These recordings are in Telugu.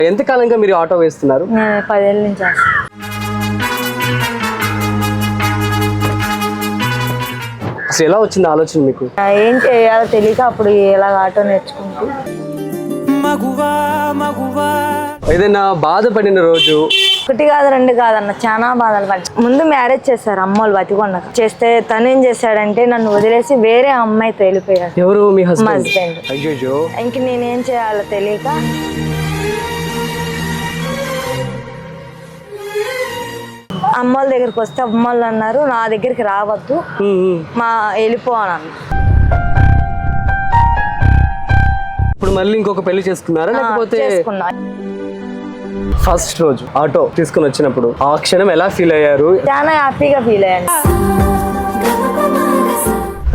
ఎంత కాలంగా మీరు ఆటో వేస్తున్నారు? 10 ఏళ్ళ నుంచి చేస్తాను. అసలు ఎలా వచ్చింది ఆలోచన మీకు? ఏం చేయాలో తెలియక అప్పుడు ఇలాగ ఆటో నేర్చుకుంటూ. ఏదైనా బాధపడిన రోజు? 1 కాదు 2 కాదన్న, చాలా బాధలు పడి. ముందు మ్యారేజ్ చేశారు అమ్మోళ్ళు బతికొండక. చేస్తే తను ఏం చేశాడంటే నన్ను వదిలేసి వేరే అమ్మాయితో వెళ్ళిపోయాడు. ఎవరు? మీ మా హస్బెండ్. హస్బెండ్. అయ్యో. ఇంక నేనేం చేయాలో తెలియక అమ్మోళ్ళ దగ్గరికి వస్తే అమ్మోళ్ళు అన్నారు నా దగ్గరికి రావద్దు, వెళ్ళిపో అని అన్నారు. ఇప్పుడు మళ్ళీ ఇంకొక పెళ్లి చేసుకున్నారా లేకపోతే? చేసుకున్నా. ఫస్ట్ రోజు ఆటో తీసుకుని వచ్చినప్పుడు ఆ క్షణం ఎలా ఫీల్ అయ్యారు? చాలా హ్యాపీగా ఫీల్ అయ్యాను.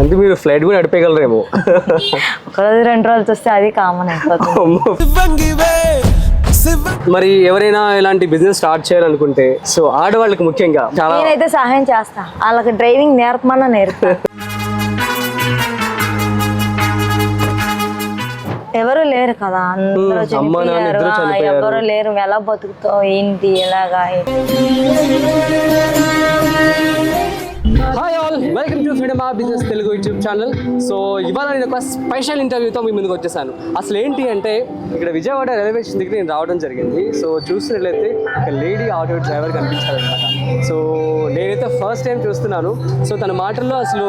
అంటే మీరు ఫ్లైట్ కూడా నడిపేయగలరేమో. 1 రోజు 2 రోజులు చూస్తే అది కామన్ అయిపోతుంది. మరి ఎవరైనా ఇలాంటి బిజినెస్ స్టార్ట్ చేయాలనుకుంటే సో ఆడవాళ్ళకి ముఖ్యంగా చాలా నేనైతే సహాయం చేస్తా, వాళ్ళకి డ్రైవింగ్ నేర్పమన్నా నేర్పుతా. ఎవరు లేరు కదా, అందరూ చనిపోయారు. ఎవరు లేరు, ఎలా బతుకుతావు ఏంటి ఎలాగా? Hi all, welcome to freedom of business Telugu YouTube channel. So ఇవాళ నేను ఒక స్పెషల్ ఇంటర్వ్యూతో మీ ముందుకు వచ్చేసాను. అసలు ఏంటి అంటే ఇక్కడ విజయవాడ రైల్వే స్టేషన్ దగ్గర నేను రావడం జరిగింది. సో చూసినట్లయితే ఒక లేడీ ఆటో డ్రైవర్ కనిపించారనమాట. సో నేనైతే ఫస్ట్ టైం చూస్తున్నాను. సో తన మాటల్లో అసలు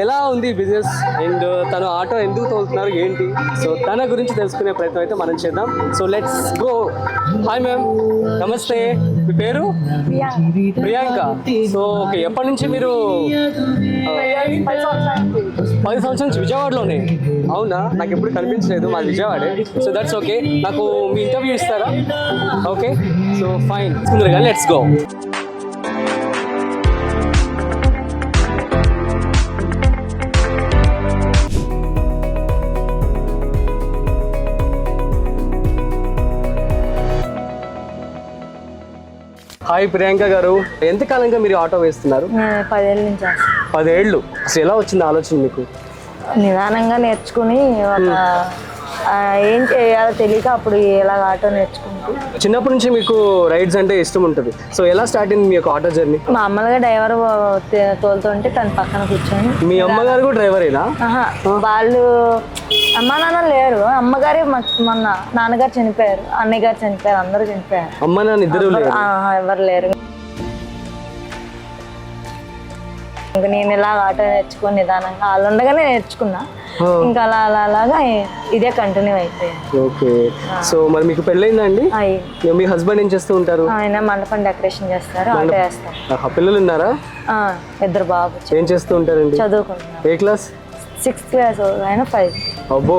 ఎలా ఉంది బిజినెస్ అండ్ తను ఆటో ఎందుకు తోలుతున్నారు ఏంటి, సో తన గురించి తెలుసుకునే ప్రయత్నం అయితే మనం చేద్దాం. So let's go. Hi ma'am, నమస్తే. మీ పేరు? ప్రియాంక. సో ఓకే, ఎప్పటి నుంచి మీరు? 10 సంవత్సరాల నుంచి విజయవాడలోనే? అవునా, నాకు ఎప్పుడు కనిపించలేదు, మాది విజయవాడే. So that's okay. నాకు మీ ఇంటర్వ్యూ ఇస్తారా? Okay, so fine. కానీ లెట్స్ గో. హాయ్ ప్రియాంక గారు, ఎంత కాలంగా మీరు ఆటో వేస్తున్నారు? 10 ఏళ్ళ నుంచి చేస్తాను. 10 ఏళ్ళు. అసలు ఎలా వచ్చింది ఆలోచన మీకు? నిదానంగా నేర్చుకుని ఏం చేయాలో తెలియక అప్పుడు ఇలాగ ఆటో నేర్చుకుంటూ. చిన్నప్పటి నుంచి మీకు రైడ్స్ అంటే ఇష్టం ఉంటుంది. సో ఎలా స్టార్ట్ అయింది మీ యొక్క ఆటో జర్నీ? మా అమ్మగా డ్రైవర్ తోలుతుంటే తన పక్కన కూర్చొని. మీ అమ్మగారు కూడా డ్రైవరేనా? వాళ్ళు అమ్మ నాన్న లేరు. అమ్మగారే మొన్న నాన్నగారు చనిపోయారు, అన్నయ్య గారు చనిపోయారు, అందరూ చనిపోయారు. అమ్మ నాన్న ఇద్దరు ఎవరు లేరు. ఇంకా నేను ఇలా ఆటో నేర్చుకుని నిదానంగా వాళ్ళు ఉండగానే నేర్చుకున్నా. ఇంకా అలా అలా అలాగా ఇదే కంటిన్యూ అయిపోయింది. ఓకే. సో మరి మీకు పెళ్ళైందా అండి? మీ హస్బెండ్ ఏం చేస్తూ ఉంటారు? ఆయన మండపం డెకరేషన్ చేస్తారు, ఆటో వేస్తారు. పిల్లలు ఉన్నారా? 2 బాబు. ఏం చేస్తూ ఉంటారండి? చదువుకుంటున్నారు. ఏ క్లాస్? 6th క్లాస్, ఆయన 5. అబ్బో,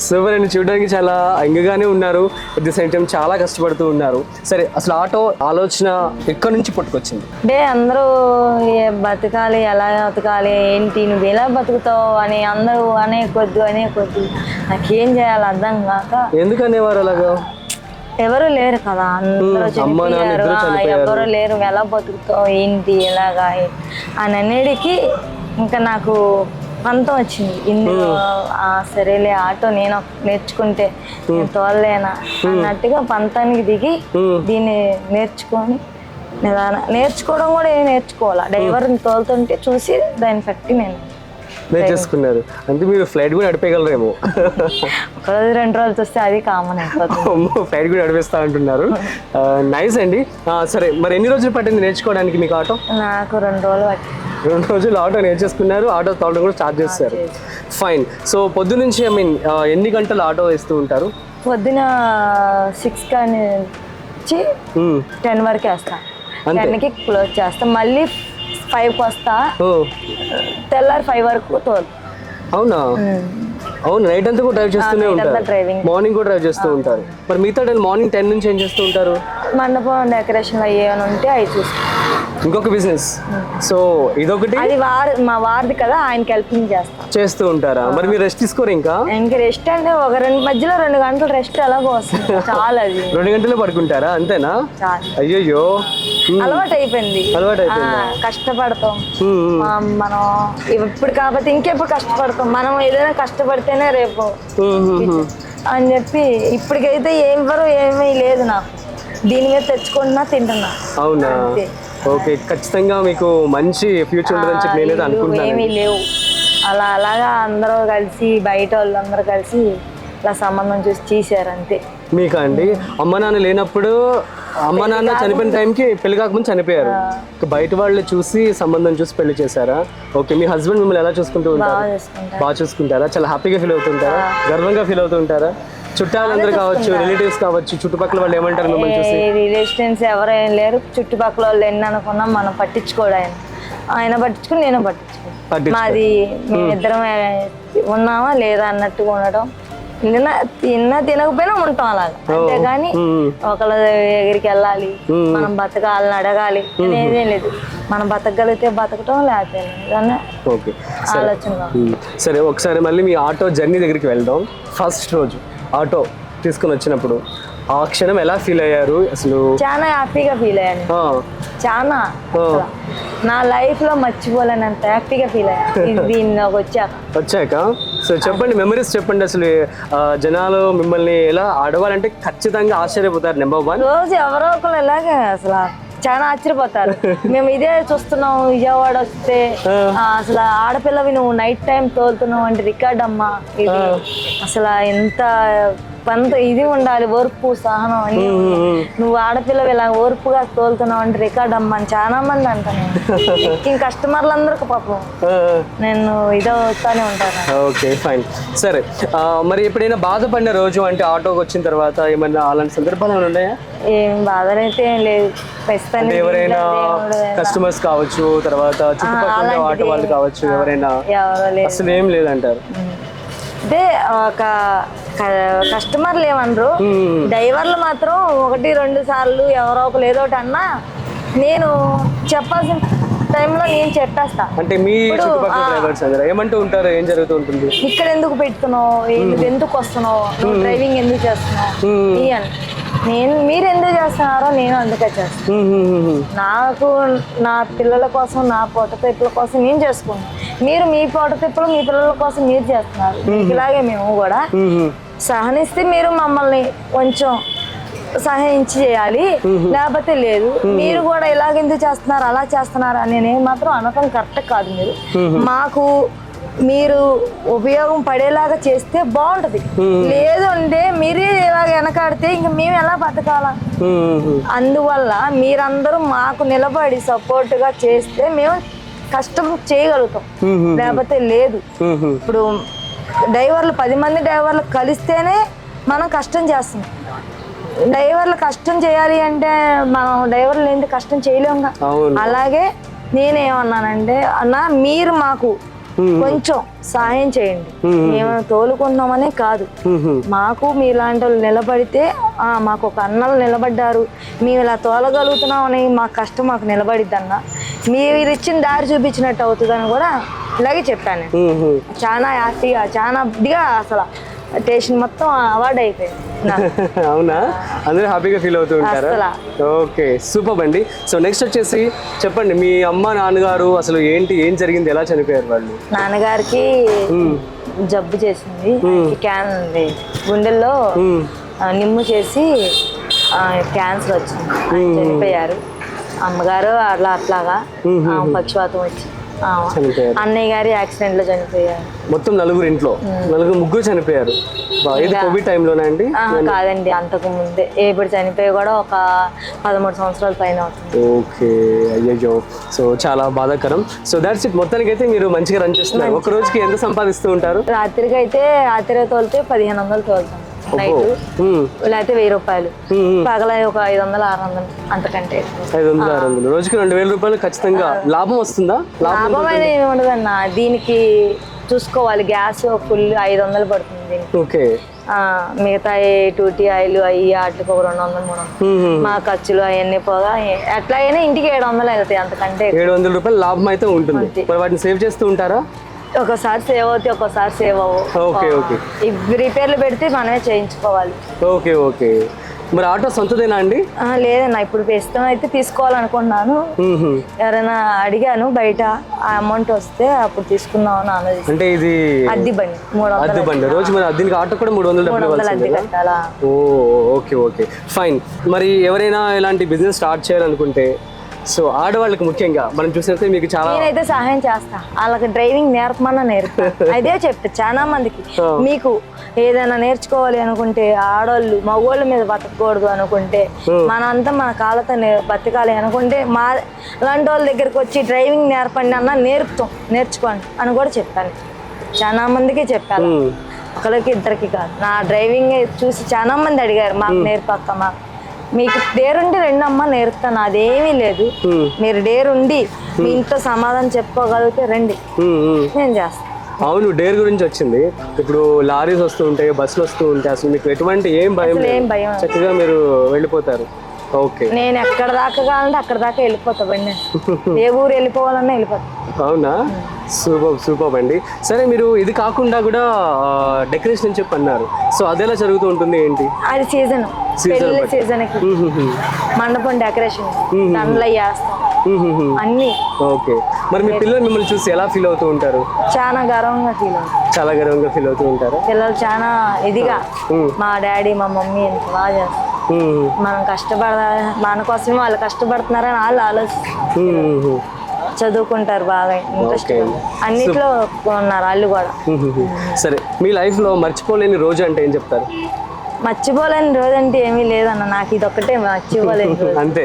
సూపర్ అండి. చూడడానికి చాలా యంగ్గానే ఉన్నారు, అట్ ది సేమ్ టైం చాలా కష్టపడుతూ ఉన్నారు. సరే, అసలు ఆటో ఆలోచన ఎక్కడి నుంచి పుట్టుకొచ్చింది? అంటే అందరూ బతకాలి, ఎలా బతకాలి ఏంటి, నువ్వు ఎలా బతుకుతావు అని అందరూ అనే కొద్ది నాకేం చేయాలి అర్థం కాక. ఎందుకు అనేవారు అలాగా? ఎవరు లేరు కదా, అందరూ చనిపోయారు. ఎవరు లేరు, ఎలా బతుకుతావు ఏంటి ఎలాగా అని అనేడికి ఇంకా నాకు పంతం వచ్చింది. ఇందులో సరేలే ఆటో నేను నేర్చుకుంటే నేను తోలలేనా అన్నట్టుగా పంతానికి దిగి దీన్ని నేర్చుకొని నేర్చుకోవడం కూడా నేర్చుకోవాలా. డ్రైవర్ని తోలుతుంటే చూసి దాన్ని బట్టి నేను నేర్చేసుకున్నారు. అంటే మీరు ఫ్లైట్ కూడా నడిపేయగలరేమో. 1 రోజు 2 రోజులు చూస్తే అది కామన్ అయిపోతుంది. ఫ్లైట్ కూడా నడిపిస్తా అంటున్నారు. నైస్ అండి. సరే, మరి ఎన్ని రోజులు పట్టింది నేర్చుకోవడానికి మీకు ఆటో? నాకు 2 రోజులు పట్టింది. 2 రోజులు ఆటో నేర్చేసుకున్నారు, ఆటో తోలడం కూడా స్టార్ట్ చేస్తారు. ఫైన్. సో పొద్దు నుంచి ఎన్ని గంటలు ఆటో వేస్తూ ఉంటారు? పొద్దున 6 నుంచి 10 వరకు వేస్తా. 10కి క్లోజ్ చేస్తా, మళ్ళీ 5కి వస్తా, తెల్లారి 5 వరకు తోలు. అవునా? అవును, నైట్ అంతా కూడా డ్రైవ్ చేస్తూనే ఉంటారు, మార్నింగ్ కూడా డ్రైవ్ చేస్తూ ఉంటారు. మరి మిగతా మార్నింగ్ 10 నుంచి ఏం చేస్తూ ఉంటారు? మండపం డెకరేషన్ అయ్యేమని ఉంటే అవి చూసుకుంటాం. ఇంకొక బిజినెస్. సో ఇదొకటి, అది మా వారిది కదా, ఆయనకి హెల్పింగ్ చేస్తూ ఉంటారా? మరి మీరు రెస్ట్ తీసుకోరు? ఇంకా రెస్ట్ అంటే మధ్యలో 2 గంటలు రెస్ట్ ఎలాగో వస్తుంది, చాలా. అది 2 గంటలే పడుకుంటారా? అంతేనా? అయ్యో, అలవాటు అయిపోయింది. కష్టపడతాం మనం ఇప్పుడు, కాబట్టి ఇంకెప్పుడు కష్టపడతాం. మనం ఏదైనా కష్టపడితేనే రేపు అని చెప్పి ఇప్పటికైతే ఏమీ లేదు నాకు, దీని మీద తెచ్చుకుంటున్నా తింటున్నా. అవునా? అంతే. ఓకే, ఖచ్చితంగా మీకు మంచి ఫ్యూచర్ ఉంటుందని చెప్పి నేనైతే ఏమీ అనుకుంటున్నాను. లేవు. అలాగా అందరూ కలిసి బయట వాళ్ళందరూ కలిసి ఇలా సంబంధం చూసి చేశారు అంతే. మీకా అండి? అమ్మ నాన్న లేనప్పుడు, అమ్మ నాన్న చనిపోయిన టైంకి పెళ్లి కాకముందు చనిపోయారు, బయట వాళ్ళు చూసి సంబంధం చూసి పెళ్లి చేశారా? ఓకే, మీ హస్బెండ్ మిమ్మల్ని ఎలా చూసుకుంటూ ఉంటారు? బాగా చూసుకుంటారా? చాలా హ్యాపీగా ఫీల్ అవుతుంటారా? గర్వంగా ఫీల్ అవుతుంటారా? చుట్టాలందరూ కావచ్చు, రిలేటివ్స్ కావచ్చు, చుట్టుపక్కల వాళ్ళు ఏమంటారు మిమ్మల్ని చూసి? రిలేషన్స్ ఎవరేం లేరు, చుట్టుపక్కల వాళ్ళు ఎన్ని అనుకున్నా మనం పట్టించుకోడు. ఆయన పట్టించుకుని నేను పట్టించుకోను. మాది మేమిద్దరం ఉన్నామా లేదా అన్నట్టుగా ఉండడం, తిన్నా తినకపోయినా ఉంటాం అలాగా. అంతేగాని ఒకళ్ళ దగ్గరికి వెళ్ళాలి, మనం బతకాలని అడగాలి అనేదేం లేదు. మనం బతకగలిగితే బతకటం, లేకపోతే ఆలోచన. సరే, ఒకసారి మళ్ళీ మీ ఆటో జర్నీ దగ్గరికి వెళ్దాం. ఫస్ట్ రోజు ఆటో తీసుకుని వచ్చినప్పుడు ఆ క్షణం ఎలా ఫీల్ అయ్యారు అసలు? చాలా హ్యాపీగా ఫీల్ అయ్యాను. చాలా నా లైఫ్ లో మర్చిపోలేనంత హ్యాపీగా ఫీల్ అయ్యాను దీనిలోకి వచ్చాక. సో చెప్పండి, మెమరీస్ చెప్పండి. అసలు జనాలు మిమ్మల్ని ఎలా ఆడవాలంటే ఖచ్చితంగా ఆశ్చర్యపోతారు. నెంబర్ 1 రోజు ఎవరో ఒకరు ఇలాగే అసలు చాలా ఆశ్చర్యపోతారు. మేము ఇదే చూస్తున్నాం, విజయవాడ వస్తే అసలు ఆడపిల్లవి నువ్వు నైట్ టైం తోలుతున్నావు అంటే రికార్డ్ అమ్మా. ఇది అసలు ఎంత ఇది ఉండాలి, ఓర్పు సహనం అని. నువ్వు ఆడపిల్లవి ఇలా ఓర్పుగా తోలుతున్నావు అంటే రికార్డ్ అమ్మా అని చాలా మంది అంటాను. ఇంక కస్టమర్లందరికీ పాపం నేను ఇదో వస్తానే ఉంటాను. Okay, fine. సరే, మరి ఎప్పుడైనా బాధపడిన రోజు అంటే ఆటోకి వచ్చిన తర్వాత ఏమన్నా అలాంటి సందర్భాలు ఏమైనా ఉన్నాయా? ఏం బాధనైతే ఏం లేదు. ఎవరైనా కస్టమర్స్ కావచ్చు, తర్వాత చుట్టుపక్కల ఆటో వాళ్ళు కావచ్చు, ఎవరైనా అసలు ఏం లేదంటారు? అంటే ఒక కస్టమర్లు ఏమనరు, డ్రైవర్లు మాత్రం 1-2 సార్లు ఎవరో ఒకరు ఏదో ఒకటి అన్నా నేను చెప్పాల్సిన టైంలో నేను చెప్పేస్తా. అంటే మీ చుట్టుపక్కల డ్రైవర్స్ అందరూ ఏమంటూ ఉంటారు? ఏం జరుగుతూ ఉంటుంది? ఇక్కడ ఎందుకు పెడుతున్నావు, ఎందుకు వస్తున్నావు, నువ్వు డ్రైవింగ్ ఎందుకు చేస్తున్నావు అని. మీరు ఎందుకు చేస్తున్నారో నేను అందుకే చేస్తాను. నాకు నా పిల్లల కోసం, నా పొట్ట తిప్పుల కోసం నేను చేసుకున్నాను. మీరు మీ పొట్ట తిప్పులు మీ పిల్లల కోసం మీరు చేస్తున్నారు. ఇలాగే మేము కూడా సహనిస్తే మీరు మమ్మల్ని కొంచెం సహాయించి చేయాలి, లేకపోతే లేదు. మీరు కూడా ఇలాగెందుకు చేస్తున్నారు, అలా చేస్తున్నారు అని నేను మాత్రం అనటం కరెక్ట్ కాదు. మాకు మీరు ఉపయోగం పడేలాగా చేస్తే బాగుంటది. లేదు అంటే మీరే ఇలాగ వెనకాడితే ఇంక మేము ఎలా బతకాలా? అందువల్ల మీరందరూ మాకు నిలబడి సపోర్ట్ గా చేస్తే మేము కష్టం చేయగలుగుతాం, లేకపోతే లేదు. ఇప్పుడు డ్రైవర్లు 10 మంది డ్రైవర్లు కలిస్తేనే మనం కష్టం చేస్తున్నాం. డ్రైవర్లు కష్టం చేయాలి అంటే మనం డ్రైవర్లు ఏంటి కష్టం చేయలేముగా. అలాగే నేనేమన్నానంటే, అన్న మీరు మాకు కొంచెం సహాయం చేయండి, మేము తోలుకుంటున్నామనే కాదు, మాకు మీలాంటి వాళ్ళు నిలబడితే మాకు ఒక అన్నలు నిలబడ్డారు, మేము ఇలా తోలగలుగుతున్నామని మా కష్టం మాకు నిలబడిద్ది అన్న, మీరు ఇచ్చిన దారి చూపించినట్టు అవుతుందని కూడా ఇలాగే చెప్పాను. చాలా హ్యాపీగా, చాలా ఇదిగా అసలు స్టేషన్ మొత్తం అవార్డు అయిపోయింది. అవునా? అందరూ హ్యాపీగా ఫీల్ అవుతూ ఉంటారా? ఓకే, సూపర్ అండి. సో నెక్స్ట్ వచ్చేసి చెప్పండి, మీ అమ్మ నాన్నగారు అసలు ఏం జరిగింది, ఎలా చనిపోయారు వాళ్ళు? నాన్నగారికి జబ్బు చేసింది, గుండెల్లో నిమ్ము చేసి క్యాన్సర్ వచ్చింది, చనిపోయారు. అమ్మగారు అట్లాగా పక్షవాతం వచ్చి అన్నయ్య గారి యాక్సిడెంట్ లో చనిపోయారు. మొత్తం నలుగురు ఇంట్లో ముగ్గురు చనిపోయారు. ఇది కోవిడ్ టైంలోనే అండి? కాదండి, అంతకు ముందే. ఇప్పుడు చనిపోయి కూడా ఒక 13 సంవత్సరాల పైన అవుతుంది. ఓకే, అయ్యో. సో చాలా బాధాకరం. So that's it. మొత్తానికి అయితే మీరు మంచిగా రన్ చేస్తున్నారు. ఒక రోజుకి ఎంత సంపాదిస్తూ ఉంటారు? రాత్రి తోలితే 1500 తోలుతాం నైట్, లేకపోతే 1000 రూపాయలు. పగల ఒక 500-600, అంతకంటే 500-600. రోజుకి 2000 రూపాయలు ఖచ్చితంగా లాభం వస్తుందా? లాభం అనేది ఏమి ఉండదన్న, దీనికి చూసుకోవాలి. గ్యాస్ ఫుల్ 500 పడుతుంది. ఓకే, మిగతా టూటీ ఆయిల్ అయ్యి వాటికి ఒక 200-300, మా ఖర్చులు అవన్నీ పోగా ఎట్లా అయినా ఇంటికి 700 వెళ్తాయి, అంతకంటే 700 రూపాయలు లాభం అయితే ఉంటుంది. వాటిని సేవ్ చేస్తూ ఉంటారా? ఒకసారి సేవ్ అవుతాయి, ఒక్కోసారి సేవ్ అవ్వవు. Okay okay. రిపేర్లు పెడితే మనమే చేయించుకోవాలి. Okay okay. మరి ఆటో సొంతదేనా అండి? లేదన్నా, ఇప్పుడు ప్రస్తుతం అయితే తీసుకోవాలనుకున్నాను. ఎవరైనా అడిగాను బయట, ఆ అమౌంట్ వస్తే అప్పుడు తీసుకుందాం అని ఆలోచిస్తాను. అంటే ఇది అద్దె బండి, అద్దె బండి. రోజు మరి అద్దెకి ఆటో కూడా 300 అద్దె కట్టాలా? ఓ ఓకే ఓకే ఫైన్. మరి ఎవరైనా ఇలాంటి బిజినెస్ స్టార్ట్ చేయాలనుకుంటే, సో ఆడవాళ్ళకి ముఖ్యంగా మనం చూసినట్లయితే మీకు చాలా, నేనైతే సహాయం చేస్తా, వాళ్ళకి డ్రైవింగ్ నేర్పమన్నా నేర్పుతా. అదే చెప్తా చాలా మందికి, మీకు ఏదైనా నేర్చుకోవాలి అనుకుంటే, ఆడవాళ్ళు మగవాళ్ళ మీద బతకూడదు అనుకుంటే, మనంతా మన కాళ్ళతో బతకాలి అనుకుంటే, మా అలాంటి వాళ్ళ దగ్గరికి వచ్చి డ్రైవింగ్ నేర్పండి అన్న నేర్చుకోండి అని కూడా చెప్పాను. చాలా మందికి చెప్పాను, ఒకరికి ఇద్దరికి కాదు. నా డ్రైవింగ్ చూసి చాలా మంది అడిగారు, మాకు నేర్పక్క, మాకు మీకు డేరుండి రెండమ్మ నేర్పుతాను, అదేమీ లేదు. మీరు డేరుండి మీ ఇంట్లో సమాధానం చెప్పుకోగలిగితే రండి, నేను చేస్తాను. అవును, డేర్ గురించి వచ్చింది. ఇప్పుడు లారీస్ వస్తూ ఉంటాయి, బస్సులు వస్తూ ఉంటాయి, అసలు మీకు ఎటువంటి ఏం భయం లేదు, చక్కగా మీరు వెళ్ళిపోతారు. ఓకే, నేను ఎక్కడ దాకా కావాలంటే అక్కడ దాకా వెళ్ళిపోతా బండి, ఏ ఊరు వెళ్ళిపోవాలన్నా వెళ్ళిపోతా. అవునా, సూపర్ అండి. సరే, మీరు ఇది కాకుండా కూడా డెకరేషన్ అని చెప్పి అన్నారు, సో అదెలా జరుగుతూ ఉంటుంది ఏంటి? అది సీజన్ కి మండపం డెకరేషన్ దాంట్లో చేస్తాం అన్ని. ఓకే, మరి మీ పిల్లలు మిమ్మల్ని చూసి ఎలా ఫీల్ అవుతూ ఉంటారు? చాలా గర్వంగా ఫీల్ అవుతూ ఉంటారు. పిల్లలు చాలా ఇదిగా, మా డాడీ మా మమ్మీ ఎంత బాగా చేస్తారు, మనం కష్టపడాలి, మన కోసమే వాళ్ళు కష్టపడుతున్నారని వాళ్ళు ఆలోచిస్తారు. చదువుకుంటారు బాగా, ఇంట్రెస్ట్ అన్నిట్లో ఉన్నారు వాళ్ళు కూడా. సరే, మీ లైఫ్ లో మర్చిపోలేని రోజు అంటే ఏం చెప్తారు? మర్చిపోలేని రోజు అంటే ఏమీ లేదన్న, నాకు ఇది ఒక్కటే మర్చిపోలేని రోజు అంతే.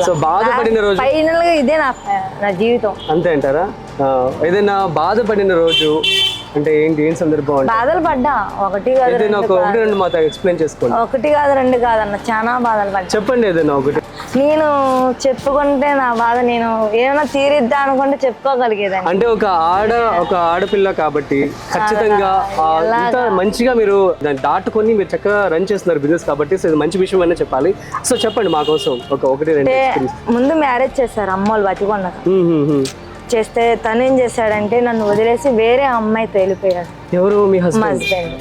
సో బాధపడిన రోజు ఫైనల్ గా ఇదే నా జీవితం. అంతే అంటారా? ఏదైనా బాధపడిన రోజు అంటే ఏంటి, ఏం సందర్భం? బాధలు పడ్డా, ఒకటి కాదు రెండు మాతో ఎక్స్ప్లెయిన్ చేసుకోండి. ఒకటి కాదు రెండు కాదన్న, చాలా బాధలు పడ్డా. చెప్పండి ఏదైనా ఒకటి. నేను చెప్పుకుంటే నా బాధ నేను ఏమైనా తీరిద్దా అనుకుంటే చెప్పుకోగలిగేదాన్ని. అంటే ఒక ఆడపిల్ల కాబట్టి ఖచ్చితంగా ఇంత మంచిగా మీరు దాన్ని దాటుకొని మీరు చక్కగా రన్ చేస్తున్నారు బిజినెస్ కాబట్టి, సో ఇది మంచి విషయం అనే చెప్పాలి. సో చెప్పండి మా కోసం ఒకటి రెండు. ముందు మ్యారేజ్ చేశారు అమ్మోళ్ళు బతికొండ చేస్తే, తను ఏం చేశాడంటే నన్ను వదిలేసి వేరే అమ్మాయితో వెళ్ళిపోయాడు. ఎవరు? మీ హస్బెండ్.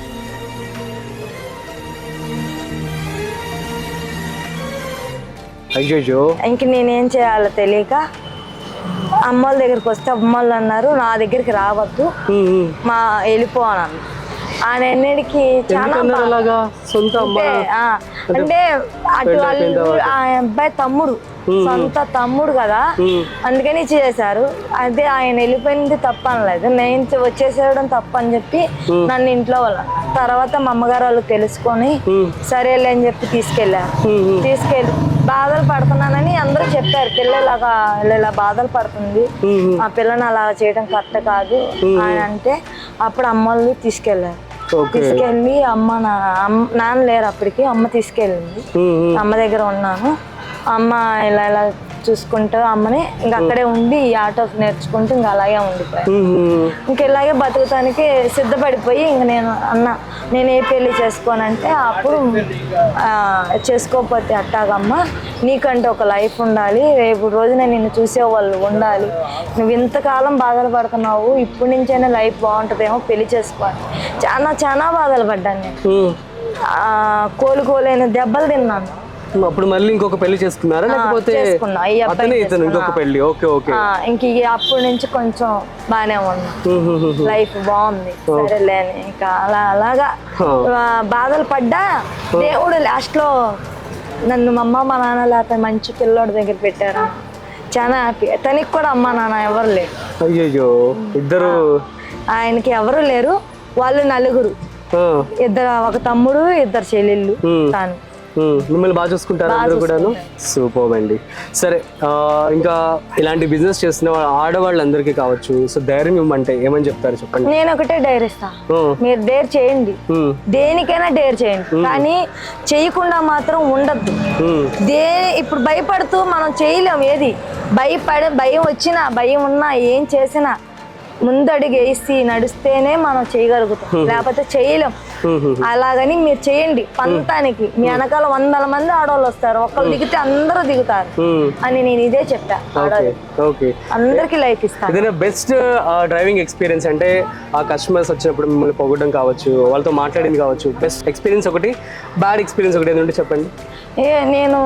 అయ్యో, ఇంక నేనేం చేయాలో తెలియక అమ్మోళ్ళ దగ్గరికి వస్తే అమ్మోళ్ళు అన్నారు, నా దగ్గరికి రావద్దు, వెళ్ళిపో అని. ఆయన ఎన్నిటికి చాలా అంటే అటు వాళ్ళు ఆ అబ్బాయి తమ్ముడు, సొంత తమ్ముడు కదా, అందుకని చేశారు. అదే ఆయన వెళ్ళిపోయింది తప్ప అనలేదు, నేను వచ్చేసేయడం తప్ప అని చెప్పి నన్ను ఇంట్లో వాళ్ళ తర్వాత మా అమ్మగారు వాళ్ళు తెలుసుకొని సరేలే అని చెప్పి తీసుకెళ్ళి బాధలు పడుతున్నానని అందరూ చెప్పారు. పిల్లలాగా ఇలా బాధలు పడుతుంది, ఆ పిల్లని అలా చేయడం కరెక్ట్ కాదు అని అంటే, అప్పుడు అమ్మల్ని తీసుకెళ్ళి అమ్మ నాన్న లేరు అప్పటికి, అమ్మ తీసుకెళ్ళింది. అమ్మ దగ్గర ఉన్నాను, అమ్మ ఇలా చూసుకుంటూ అమ్మని ఇంక అక్కడే ఉండి ఈ ఆటో నేర్చుకుంటూ ఇంకా అలాగే ఉండిపోయాను. ఇంక ఇలాగే బతుకుతానికి సిద్ధపడిపోయి ఇంక నేను ఏ పెళ్లి చేసుకోనంటే, అప్పుడు చేసుకోకపోతే అట్టాగమ్మ, నీకంటే ఒక లైఫ్ ఉండాలి, రేపు రోజున నిన్ను చూసే వాళ్ళు ఉండాలి, నువ్వు ఇంతకాలం బాధలు పడుతున్నావు, ఇప్పటి నుంచైనా లైఫ్ బాగుంటుందేమో, పెళ్లి చేసుకోవాలి. చాలా బాధలు పడ్డాను నేను, కోలుకోలేని దెబ్బలు తిన్నాను. అప్పుడు మళ్ళీ ఇంకొక పెళ్లి చేసుకున్నారా, లేకపోతే ఇంకొక పెళ్లి? Okay okay. ఇంక అప్పటి నుంచి కొంచెం బాగానే ఉన్నా, లైఫ్ బాగుంది, సరేలే ఇంకా అలాగా బాధలు పడ్డా. దేవుడు లాస్ట్ లో నన్ను మా అమ్మ మా నాన్న లేకపోతే మంచి పిల్లోడి దగ్గర పెట్టారు, చాలా హ్యాపీ. తనకి కూడా అమ్మ నాన్న ఎవరు లేరు. అయ్యో, ఇద్దరు ఆయనకి ఎవరు లేరు, వాళ్ళు నలుగురు, ఒక తమ్ముడు, ఇద్దరు చెల్లెళ్ళు. తాను మిమ్మల్ని బాగా చూసుకుంటారు అందరూ కూడాను? సూపర్ అండి. సరే, ఇంకా ఇలాంటి బిజినెస్ చేస్తున్న ఆడవాళ్ళందరికీ కావచ్చు, సో ధైర్యం ఇవ్వమంటే ఏమని చెప్తారు చెప్పండి? నేను ఒకటే డైర్ ఇస్తా, మీరు డేర్ చేయండి, దేనికైనా డేర్ చేయండి, కానీ చేయకుండా మాత్రం ఉండద్దు. ఇప్పుడు భయపడుతూ మనం చేయలేం, ఏది భయం వచ్చినా భయం ఉన్నా ఏం చేసినా ముందడుగు వేసి నడిస్తేనే మనం చేయగలుగుతాం, లేకపోతే చేయలేం. అలాగని మీరు చేయండి పంతానికి, మీ వెనకాల 100 మంది ఆడవాళ్ళు వస్తారు, ఒక్కళ్ళు దిగితే అందరూ దిగుతారు అని నేను ఇదే చెప్పా. అందరికి లైఫ్ ఇస్తాను. ఏదైనా బెస్ట్ డ్రైవింగ్ ఎక్స్పీరియన్స్ అంటే ఆ కస్టమర్స్ వచ్చినప్పుడు మిమ్మల్ని పొగడడం కావచ్చు, వాళ్ళతో మాట్లాడింది కావచ్చు, బెస్ట్ ఎక్స్పీరియన్స్ ఒకటి, బ్యాడ్ ఎక్స్పీరియన్స్ ఒకటి ఏదంటే చెప్పండి. నేను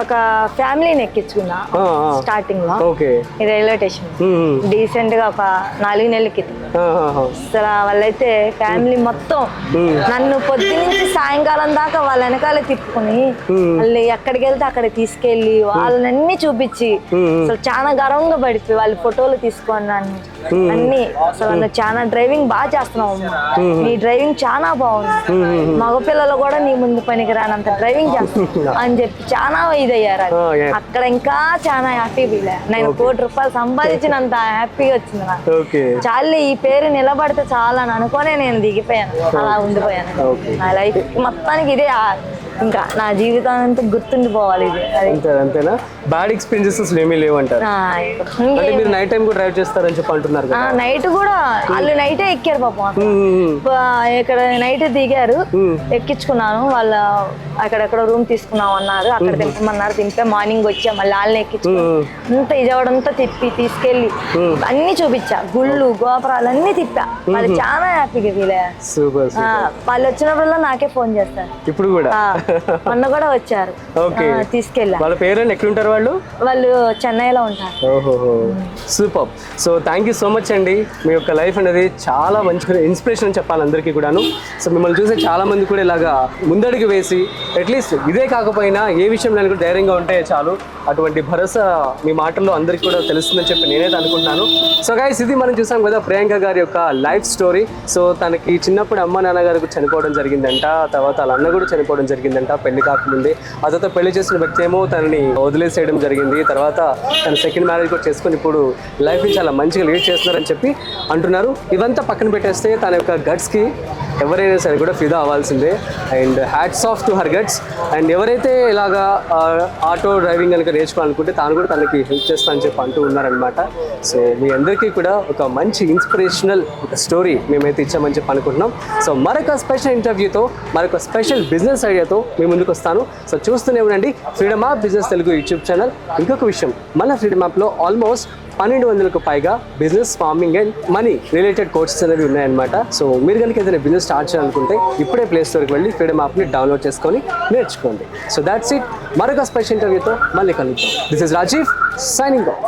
ఒక ఫ్యామిలీని ఎక్కించుకున్నా స్టార్టింగ్ లో రైల్వే స్టేషన్, డీసెంట్ గా ఒక 4 నెలల క్రితం. అసలు వాళ్ళైతే ఫ్యామిలీ మొత్తం నన్ను పొద్దు నుంచి సాయంకాలం దాకా వాళ్ళ వెనకాలే తిప్పుకుని వాళ్ళు ఎక్కడికి వెళ్తే అక్కడికి తీసుకెళ్లి వాళ్ళని చూపించి అసలు చాలా గర్వంగా పడిపోయి వాళ్ళు ఫోటోలు తీసుకొని నన్ను అన్ని అసలు నన్ను చాలా డ్రైవింగ్ బాగా చేస్తున్నావు, నీ డ్రైవింగ్ చాలా బాగుంది, మగపిల్లలు కూడా నీ ముందు పనికి రానంత డ్రైవింగ్ చేస్తున్నావు అని చెప్పి చాలా ఇదయ్యారు. అక్కడ ఇంకా చాలా హ్యాపీ ఫీల్ అయ్యా. నేను 1 కోటి రూపాయలు సంపాదించినంత హ్యాపీగా వచ్చింది నాకు. చాలు ఈ పేరు నిలబడితే చాలా అని అనుకోనే నేను దిగిపోయాను, అలా ఉండిపోయాను. నా లైఫ్ మొత్తానికి ఇదే ఇంకా నా జీవితం అంతా గుర్తుండిపోవాలి ఇది. అంతేనా? బ్యాడ్ ఎక్స్పీరియన్సెస్ అసలు ఏమీ లేవంటారు. అంటే మీరు నైట్ టైం కూడా డ్రైవ్ చేస్తారని చెప్పి అంటున్నారు కదా. నైట్ కూడా వాళ్ళు నైటే ఎక్కారు పాపం, ఇక్కడ నైట్ దిగారు, ఎక్కించుకున్నాను. వాళ్ళు అక్కడెక్కడ రూమ్ తీసుకున్నాం అన్నారు, అక్కడ దింపమన్నారు, దింపే మార్నింగ్ వచ్చా మళ్ళీ వాళ్ళని ఎక్కించుకున్నాను. అంతా విజయవాడంతా తిప్పి తీసుకెళ్ళి అన్ని చూపించా, గుళ్ళు గోపురాలు అన్ని తిప్పా. వాళ్ళు చాలా హ్యాపీగా ఫీల్ అయ్యారు. వాళ్ళు వచ్చినప్పుడల్లా నాకే ఫోన్ చేస్తారు. ఇప్పుడు కూడా మొన్న కూడా వచ్చారు, తీసుకెళ్ళా. వాళ్ళ పేరెంట్ ఎక్కడుంటారు? వాళ్ళు చెన్నైలో ఉంటారు. Super. So thank you so much అండి. మీ యొక్క లైఫ్ అనేది చాలా మంచి ఇన్స్పిరేషన్ అని చెప్పాలి అందరికీ కూడాను. సో మిమ్మల్ని చూసే చాలా మంది కూడా ఇలాగా ముందడుగు వేసి అట్లీస్ట్ ఇదే కాకపోయినా ఏ విషయంలో కూడా ధైర్యంగా ఉంటే చాలు, అటువంటి భరోసా మీ మాటల్లో అందరికీ కూడా తెలుస్తుందని చెప్పి నేనైతే అనుకుంటున్నాను. సో గైస్, ఇది మనం చూసాం కదా ప్రియాంక గారి యొక్క లైఫ్ స్టోరీ. సో తనకి చిన్నప్పుడు అమ్మ నాన్నగారు చనిపోవడం జరిగిందంట, తర్వాత వాళ్ళ అన్న కూడా చనిపోవడం జరిగిందంట పెళ్లి కాకముందే. ఆ తర్వాత పెళ్లి చేసిన వ్యక్తి ఏమో తనని వదిలేసేయడం జరిగింది. తర్వాత తన సెకండ్ మ్యారేజ్ కూడా చేసుకుని ఇప్పుడు లైఫ్ని చాలా మంచిగా లీడ్ చేస్తున్నారని చెప్పి అంటున్నారు. ఇవంతా పక్కన పెట్టేస్తే తన యొక్క గట్స్కి ఎవరైనా సరే కూడా ఫిదా అవ్వాల్సిందే. And hats off to her guts. And ఎవరైతే ఇలాగా ఆటో డ్రైవింగ్ కనుక నేర్చుకోవాలనుకుంటే తాను కూడా తనకి హెల్ప్ చేస్తా అని చెప్పి అంటూ ఉన్నారనమాట. సో మీ అందరికీ కూడా ఒక మంచి ఇన్స్పిరేషనల్ స్టోరీ మేమైతే ఇచ్చామని చెప్పి అనుకుంటున్నాం. సో మరొక స్పెషల్ ఇంటర్వ్యూతో, మరొక స్పెషల్ బిజినెస్ ఐడియాతో మీ ముందుకు వస్తాను. సో చూస్తూనే ఉండండి freedom app business Telugu YouTube channel. ఇంకొక విషయం, మన ఫ్రీడమ్ యాప్లో ఆల్మోస్ట్ 1200కు పైగా business, farming and money related courses అనేవి ఉన్నాయన్నమాట. సో మీరు కనుక ఏదైనా బిజినెస్ స్టార్ట్ చేయాలనుకుంటే ఇప్పుడే ప్లే స్టోర్కి వెళ్ళి ఫ్రీడమ్ యాప్ని డౌన్లోడ్ చేసుకొని నేర్చుకోండి. So that's it. మరొక స్పెషల్ ఇంటర్వ్యూతో మళ్ళీ కలుద్దాం. This is Rajiv signing of.